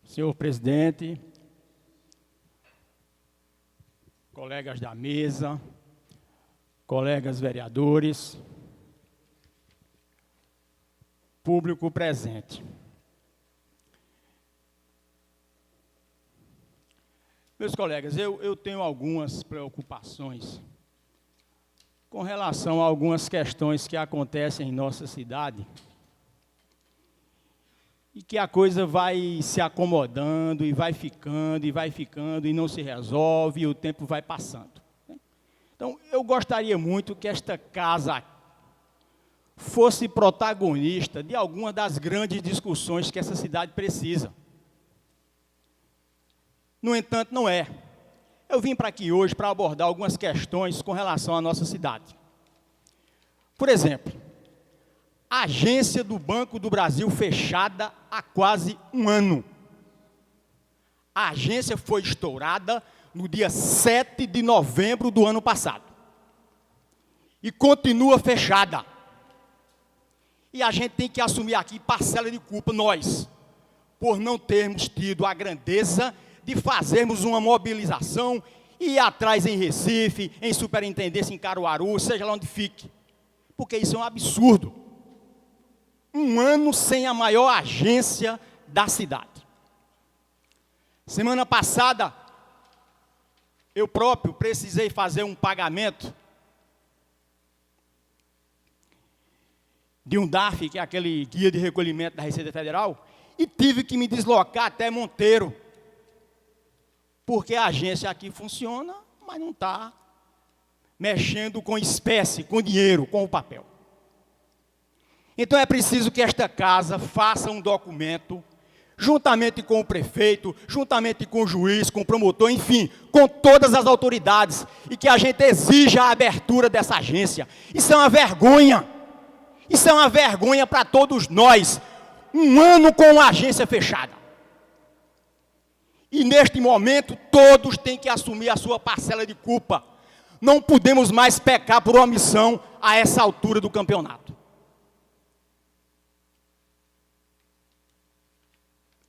Senhor presidente, colegas da mesa, colegas vereadores, público presente. Meus colegas, eu tenho algumas preocupações com relação a algumas questões que acontecem em nossa cidade e que a coisa vai se acomodando e vai ficando e não se resolve e o tempo vai passando. Então, eu gostaria muito que esta casa fosse protagonista de alguma das grandes discussões que essa cidade precisa. No entanto, não é. Eu vim para aqui hoje para abordar algumas questões com relação à nossa cidade. Por exemplo, a agência do Banco do Brasil fechada há quase um ano. A agência foi estourada no dia 7 de novembro do ano passado. E continua fechada. E a gente tem que assumir aqui parcela de culpa, nós, por não termos tido a grandeza de fazermos uma mobilização e ir atrás em Recife, em superintendência em Caruaru, seja lá onde fique. Porque isso é um absurdo. Um ano sem a maior agência da cidade. Semana passada, eu próprio precisei fazer um pagamento de um DARF, que é aquele guia de recolhimento da Receita Federal, e tive que me deslocar até Monteiro, porque a agência aqui funciona, mas não está mexendo com espécie, com dinheiro, com o papel. Então é preciso que esta casa faça um documento, juntamente com o prefeito, juntamente com o juiz, com o promotor, enfim, com todas as autoridades, e que a gente exija a abertura dessa agência. Isso é uma vergonha. Isso é uma vergonha para todos nós. Um ano com uma agência fechada. E neste momento, todos têm que assumir a sua parcela de culpa. Não podemos mais pecar por omissão a essa altura do campeonato.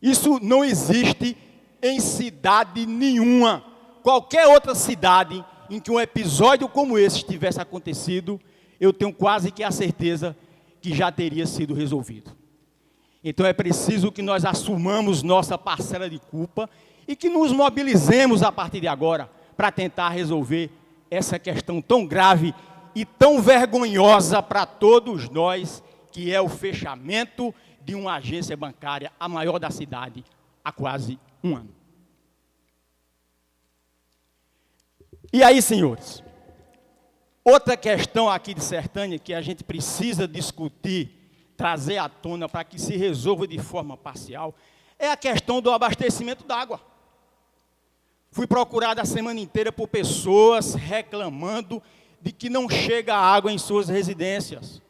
Isso não existe em cidade nenhuma. Qualquer outra cidade em que um episódio como esse tivesse acontecido, eu tenho quase que a certeza que já teria sido resolvido. Então é preciso que nós assumamos nossa parcela de culpa e que nos mobilizemos a partir de agora para tentar resolver essa questão tão grave e tão vergonhosa para todos nós, que é o fechamento de uma agência bancária, a maior da cidade, há quase um ano. E aí, senhores, outra questão aqui de Sertânia que a gente precisa discutir, trazer à tona para que se resolva de forma parcial, é a questão do abastecimento d'água. Fui procurado a semana inteira por pessoas reclamando de que não chega água em suas residências.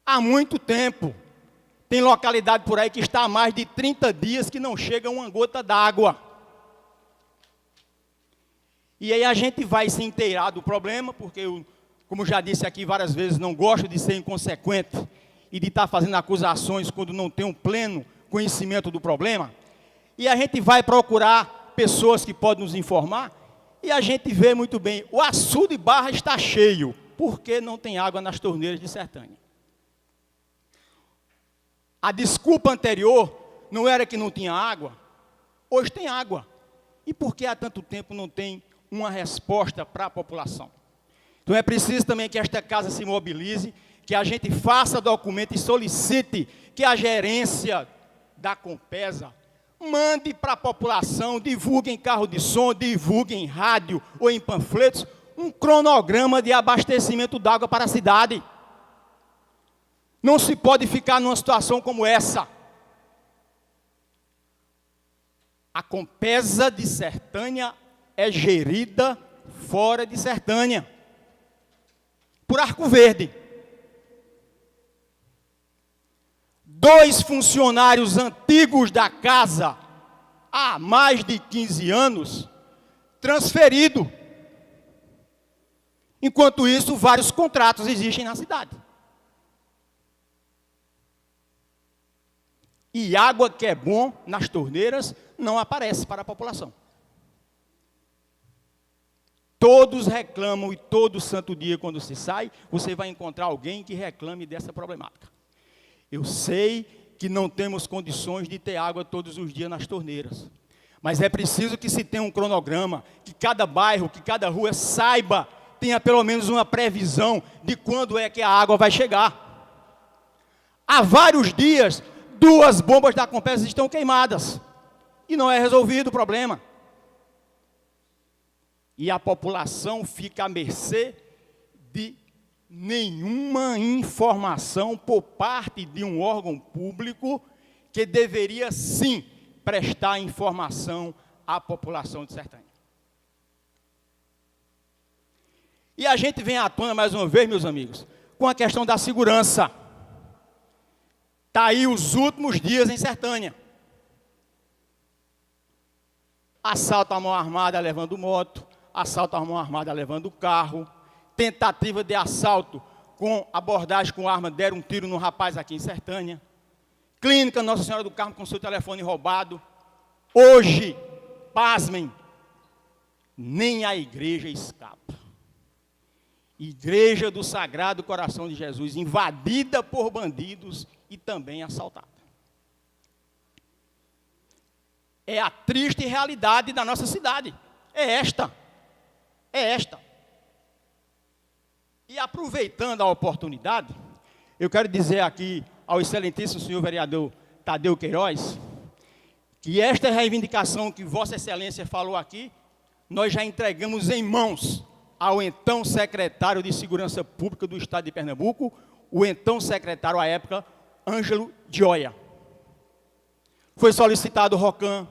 Há muito tempo. Tem localidade por aí que está há mais de 30 dias que não chega uma gota d'água. E aí a gente vai se inteirar do problema, porque eu, como já disse aqui várias vezes, não gosto de ser inconsequente e de estar fazendo acusações quando não tenho um pleno conhecimento do problema. E a gente vai procurar pessoas que podem nos informar, e a gente vê muito bem, o açude Barra está cheio, porque não tem água nas torneiras de Sertânia. A desculpa anterior não era que não tinha água, hoje tem água. E por que há tanto tempo não tem uma resposta para a população? Então é preciso também que esta casa se mobilize, que a gente faça documento e solicite que a gerência da Compesa mande para a população, divulgue em carro de som, divulgue em rádio ou em panfletos, um cronograma de abastecimento d'água para a cidade. Não se pode ficar numa situação como essa. A Compesa de Sertânia é gerida fora de Sertânia, por Arco Verde. 2 funcionários antigos da casa, há mais de 15 anos, transferido. Enquanto isso, vários contratos existem na cidade. E água que é bom nas torneiras não aparece para a população. Todos reclamam e todo santo dia quando se sai, você vai encontrar alguém que reclame dessa problemática. Eu sei que não temos condições de ter água todos os dias nas torneiras. Mas é preciso que se tenha um cronograma, que cada bairro, que cada rua saiba, tenha pelo menos uma previsão de quando é que a água vai chegar. Há vários dias, 2 bombas da Compesa estão queimadas. E não é resolvido o problema. E a população fica à mercê de nenhuma informação por parte de um órgão público que deveria, sim, prestar informação à população de Sertânia. E a gente vem à tona mais uma vez, meus amigos, com a questão da segurança. Está aí os últimos dias em Sertânia. Assalto à mão armada levando moto, assalto à mão armada levando carro, tentativa de assalto com abordagem com arma, deram um tiro no rapaz aqui em Sertânia. Clínica Nossa Senhora do Carmo com seu telefone roubado. Hoje, pasmem, nem a igreja escapa. Igreja do Sagrado Coração de Jesus, invadida por bandidos e também assaltada. É a triste realidade da nossa cidade. É esta. E aproveitando a oportunidade, eu quero dizer aqui ao excelentíssimo senhor vereador Tadeu Queiroz, que esta reivindicação que Vossa Excelência falou aqui, nós já entregamos em mãos ao então secretário de Segurança Pública do Estado de Pernambuco, o então secretário à época, Ângelo Gioia. Foi solicitado o ROCAM,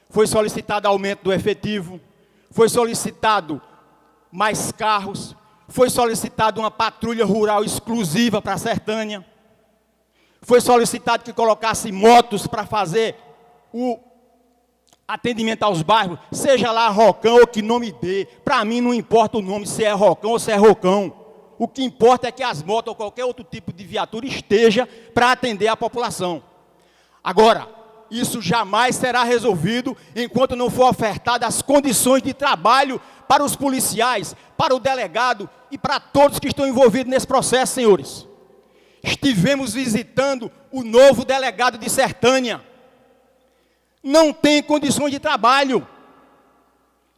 foi solicitado aumento do efetivo, foi solicitado mais carros, foi solicitado uma patrulha rural exclusiva para a Sertânia, foi solicitado que colocasse motos para fazer o atendimento aos bairros, seja lá ROCAM ou que nome dê. Para mim não importa o nome, se é ROCAM ou se é ROCAM. O que importa é que as motos ou qualquer outro tipo de viatura esteja para atender a população. Agora, isso jamais será resolvido enquanto não for ofertadas as condições de trabalho para os policiais, para o delegado e para todos que estão envolvidos nesse processo, senhores. Estivemos visitando o novo delegado de Sertânia. Não tem condições de trabalho.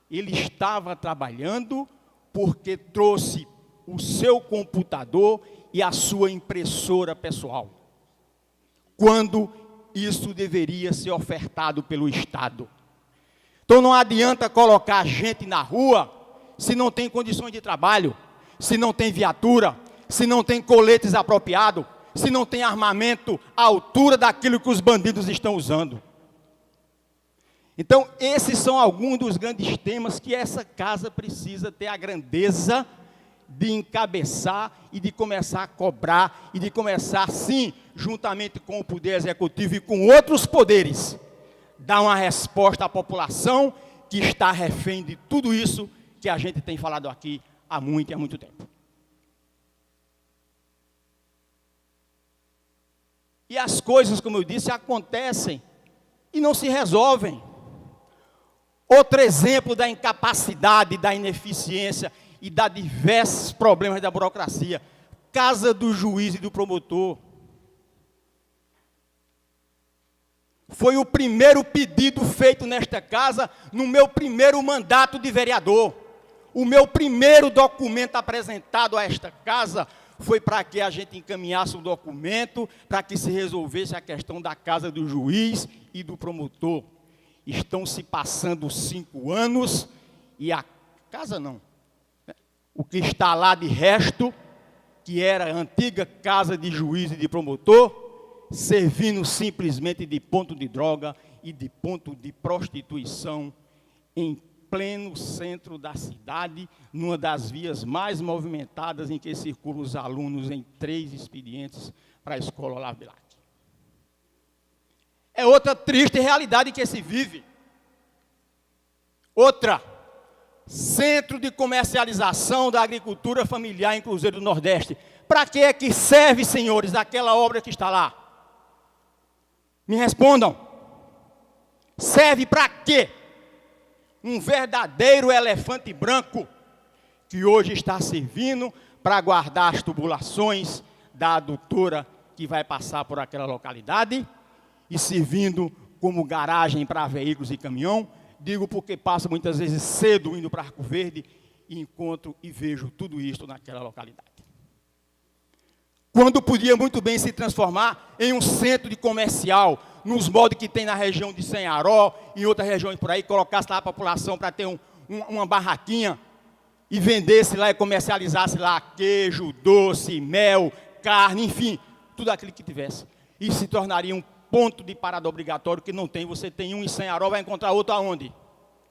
Ele estava trabalhando porque trouxe o seu computador e a sua impressora pessoal, quando isso deveria ser ofertado pelo Estado. Então não adianta colocar gente na rua se não tem condições de trabalho, se não tem viatura, se não tem coletes apropriados, se não tem armamento à altura daquilo que os bandidos estão usando. Então, esses são alguns dos grandes temas que essa casa precisa ter a grandeza de encabeçar e de começar a cobrar e de começar, sim, juntamente com o Poder Executivo e com outros poderes, dar uma resposta à população que está refém de tudo isso que a gente tem falado aqui há muito tempo. E as coisas, como eu disse, acontecem e não se resolvem. Outro exemplo da incapacidade, da ineficiência e da diversos problemas da burocracia. Casa do juiz e do promotor. Foi o primeiro pedido feito nesta casa no meu primeiro mandato de vereador. O meu primeiro documento apresentado a esta casa foi para que a gente encaminhasse um documento para que se resolvesse a questão da casa do juiz e do promotor. Estão se passando 5 anos e a casa não. O que está lá de resto, que era a antiga casa de juiz e de promotor, servindo simplesmente de ponto de droga e de ponto de prostituição em pleno centro da cidade, numa das vias mais movimentadas em que circulam os alunos em 3 expedientes para a escola Olavo Bilac. É outra triste realidade que se vive. Outra, centro de comercialização da agricultura familiar em Cruzeiro do Nordeste. Para que é que serve, senhores, aquela obra que está lá? Me respondam. Serve para quê? Um verdadeiro elefante branco que hoje está servindo para guardar as tubulações da adutora que vai passar por aquela localidade e servindo como garagem para veículos e caminhão. Digo porque passo muitas vezes cedo indo para Arco Verde e encontro e vejo tudo isso naquela localidade. Quando podia muito bem se transformar em um centro de comercial, nos moldes que tem na região de Senharó, em outras regiões por aí, colocasse lá a população para ter uma barraquinha e vendesse lá e comercializasse lá queijo, doce, mel, carne, enfim, tudo aquilo que tivesse. E se tornaria um ponto de parada obrigatório que não tem. Você tem um em Senharó, vai encontrar outro aonde?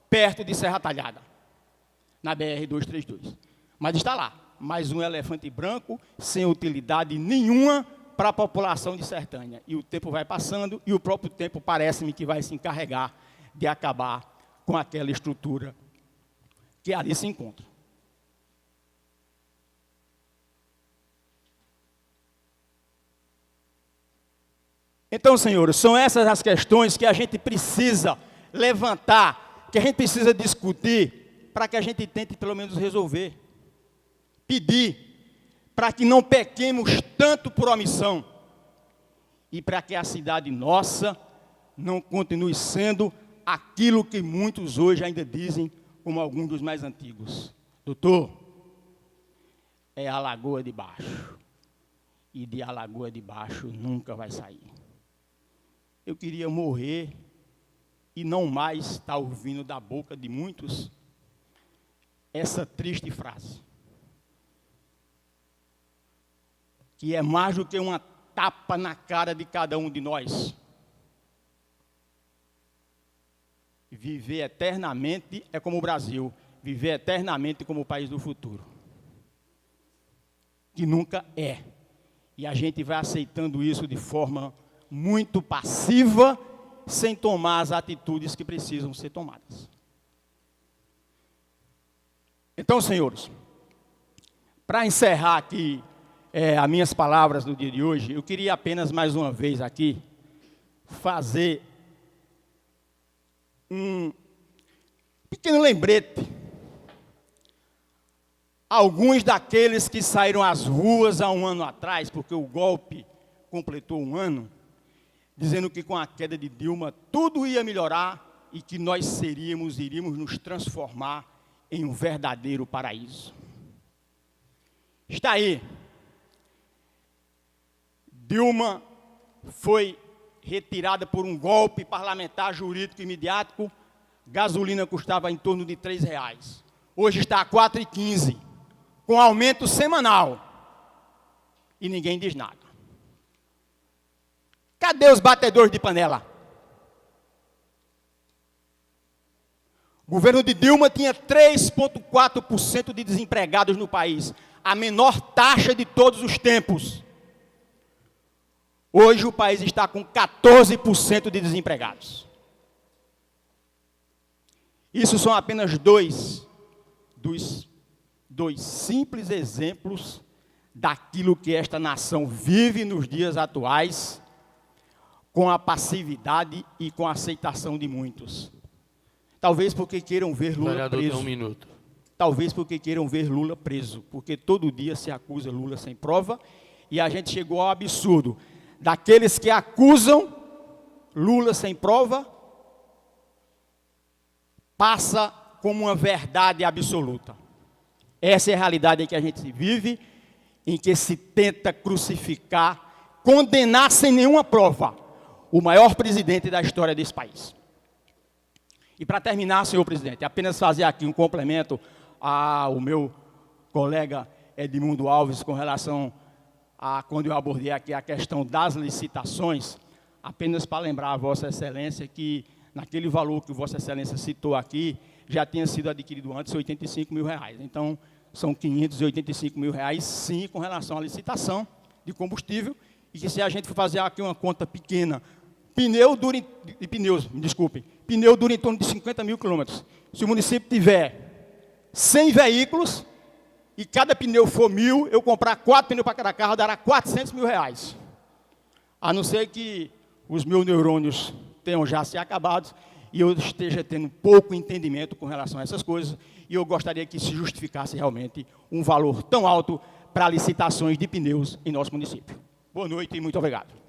Perto de Serra Talhada, na BR-232. Mas está lá, mais um elefante branco, sem utilidade nenhuma para a população de Sertânia. E o tempo vai passando, e o próprio tempo parece-me que vai se encarregar de acabar com aquela estrutura que ali se encontra. Então, senhores, são essas as questões que a gente precisa levantar, que a gente precisa discutir, para que a gente tente pelo menos resolver. Pedir para que não pequemos tanto por omissão e para que a cidade nossa não continue sendo aquilo que muitos hoje ainda dizem, como alguns dos mais antigos. Doutor, é a Lagoa de Baixo, e de a Lagoa de Baixo nunca vai sair. Eu queria morrer e não mais estar ouvindo da boca de muitos essa triste frase, que é mais do que uma tapa na cara de cada um de nós. Viver eternamente é como o Brasil, viver eternamente como o país do futuro, que nunca é. E a gente vai aceitando isso de forma muito passiva, sem tomar as atitudes que precisam ser tomadas. Então, senhores, para encerrar aqui as minhas palavras no dia de hoje, eu queria apenas mais uma vez aqui fazer um pequeno lembrete. Alguns daqueles que saíram às ruas há um ano atrás, porque o golpe completou um ano, dizendo que com a queda de Dilma tudo ia melhorar e que nós iríamos nos transformar em um verdadeiro paraíso. Está aí. Dilma foi retirada por um golpe parlamentar, jurídico e midiático. Gasolina custava em torno de R$3. Hoje está a R$4,15, com aumento semanal. E ninguém diz nada. Cadê os batedores de panela? O governo de Dilma tinha 3,4% de desempregados no país, a menor taxa de todos os tempos. Hoje o país está com 14% de desempregados. Isso são apenas dois simples exemplos daquilo que esta nação vive nos dias atuais, com a passividade e com a aceitação de muitos. Talvez porque queiram ver Lula preso. Um minuto. Talvez porque queiram ver Lula preso, porque todo dia se acusa Lula sem prova, e a gente chegou ao absurdo daqueles que acusam Lula sem prova, passa como uma verdade absoluta. Essa é a realidade em que a gente vive, em que se tenta crucificar, condenar sem nenhuma prova, o maior presidente da história desse país. E para terminar, senhor presidente, apenas fazer aqui um complemento ao meu colega Edmundo Alves com relação a quando eu abordei aqui a questão das licitações, apenas para lembrar a Vossa Excelência que naquele valor que Vossa Excelência citou aqui, já tinha sido adquirido antes R$85 mil. Então, são R$585 mil, sim, com relação à licitação de combustível, e que se a gente for fazer aqui uma conta pequena, pneu dura em torno de 50 mil quilômetros. Se o município tiver 100 veículos, e cada pneu for 1.000, eu comprar 4 pneus para cada carro, dará R$400 mil. A não ser que os meus neurônios tenham já se acabado e eu esteja tendo pouco entendimento com relação a essas coisas, e eu gostaria que se justificasse realmente um valor tão alto para licitações de pneus em nosso município. Boa noite e muito obrigado.